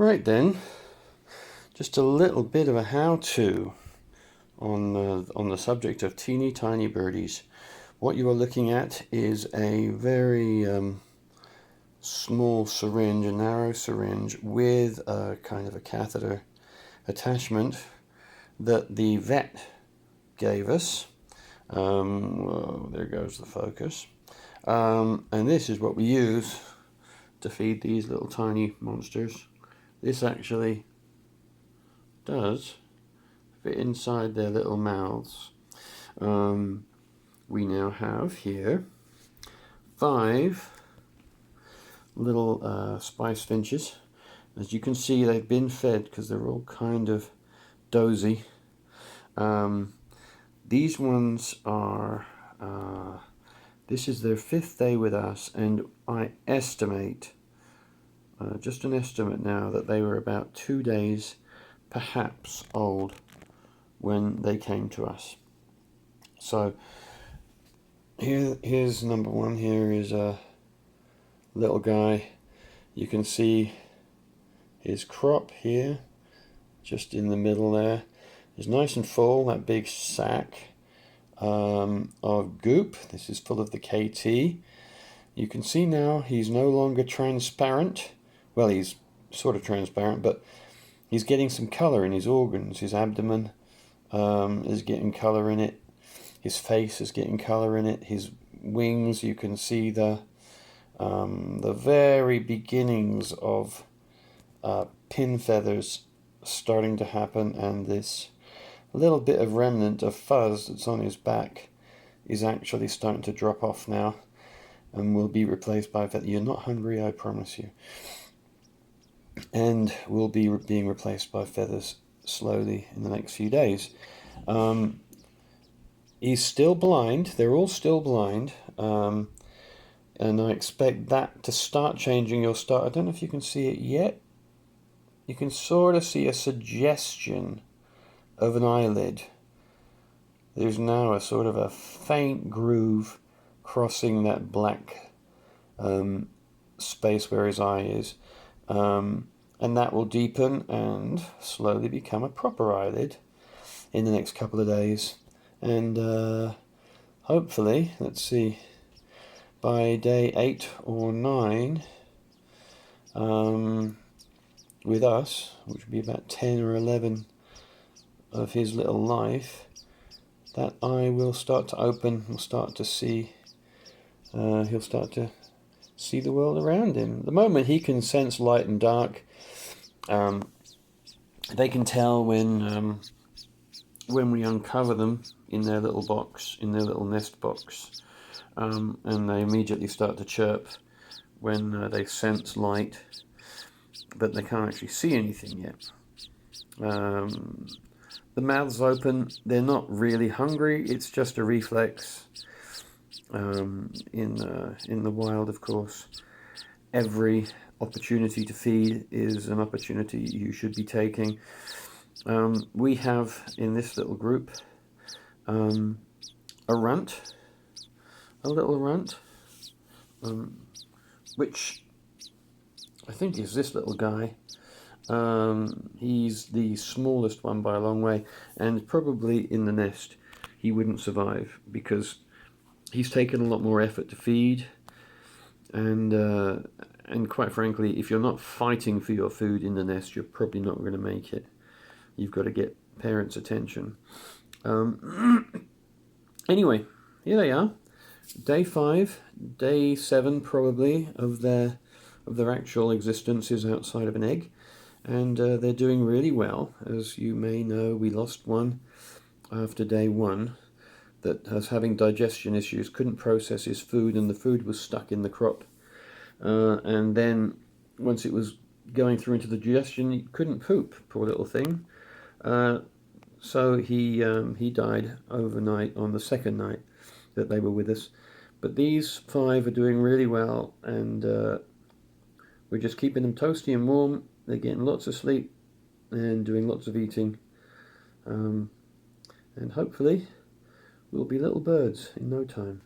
Right then, just a little bit of a how-to on the subject of teeny tiny birdies. What you are looking at is a very small syringe, a narrow syringe with a kind of a catheter attachment that the vet gave us. Whoa, there goes the focus. And this is what we use to feed these little tiny monsters. This actually does fit inside their little mouths. We now have here 5 little Spice Finches. As you can see, they've been fed because they're all kind of dozy. These ones are, this is their 5th day with us, and I estimate, just an estimate now, that they were about 2 days perhaps old when they came to us. So here's number 1. Here is a little guy. You can see his crop here, just in the middle there. It's nice and full, that big sack of goop. This is full of the KT. You can see now he's no longer transparent. Well, he's sort of transparent, but he's getting some color in his organs. His abdomen is getting color in it. His face is getting color in it. His wings, you can see the very beginnings of pin feathers starting to happen, and this little bit of remnant of fuzz that's on his back is actually starting to drop off now and will be replaced by feathers. You're not hungry, I promise you. And will be being replaced by feathers slowly in the next few days. He's still blind. They're all still blind. And I expect that to start changing. You'll start, I don't know if you can see it yet. You can sort of see a suggestion of an eyelid. There's now a sort of a faint groove crossing that black space where his eye is. And that will deepen and slowly become a proper eyelid in the next couple of days. And hopefully, let's see, by day 8 or 9, with us, which would be about 10 or 11 of his little life, that eye will start to open. We'll start to see, he'll start to see the world around him. At the moment, he can sense light and dark. They can tell when we uncover them in their little box, in their little nest box, and they immediately start to chirp when they sense light, but they can't actually see anything yet. The mouth's open. They're not really hungry. It's just a reflex. In the wild, of course, every opportunity to feed is an opportunity you should be taking. We have in this little group a runt, a little runt, which I think is this little guy. He's the smallest one by a long way, and probably in the nest he wouldn't survive because he's taken a lot more effort to feed, and quite frankly, if you're not fighting for your food in the nest, you're probably not going to make it. You've got to get parents' attention. Anyway, here they are. Day 5, day 7 probably of their actual existence is outside of an egg, and they're doing really well. As you may know, we lost one after day 1 that was having digestion issues, couldn't process his food, and the food was stuck in the crop. And then once it was going through into the digestion, he couldn't poop, poor little thing. So he died overnight on the 2nd night that they were with us. But these 5 are doing really well, and we're just keeping them toasty and warm. They're getting lots of sleep and doing lots of eating. And hopefully we'll be little birds in no time.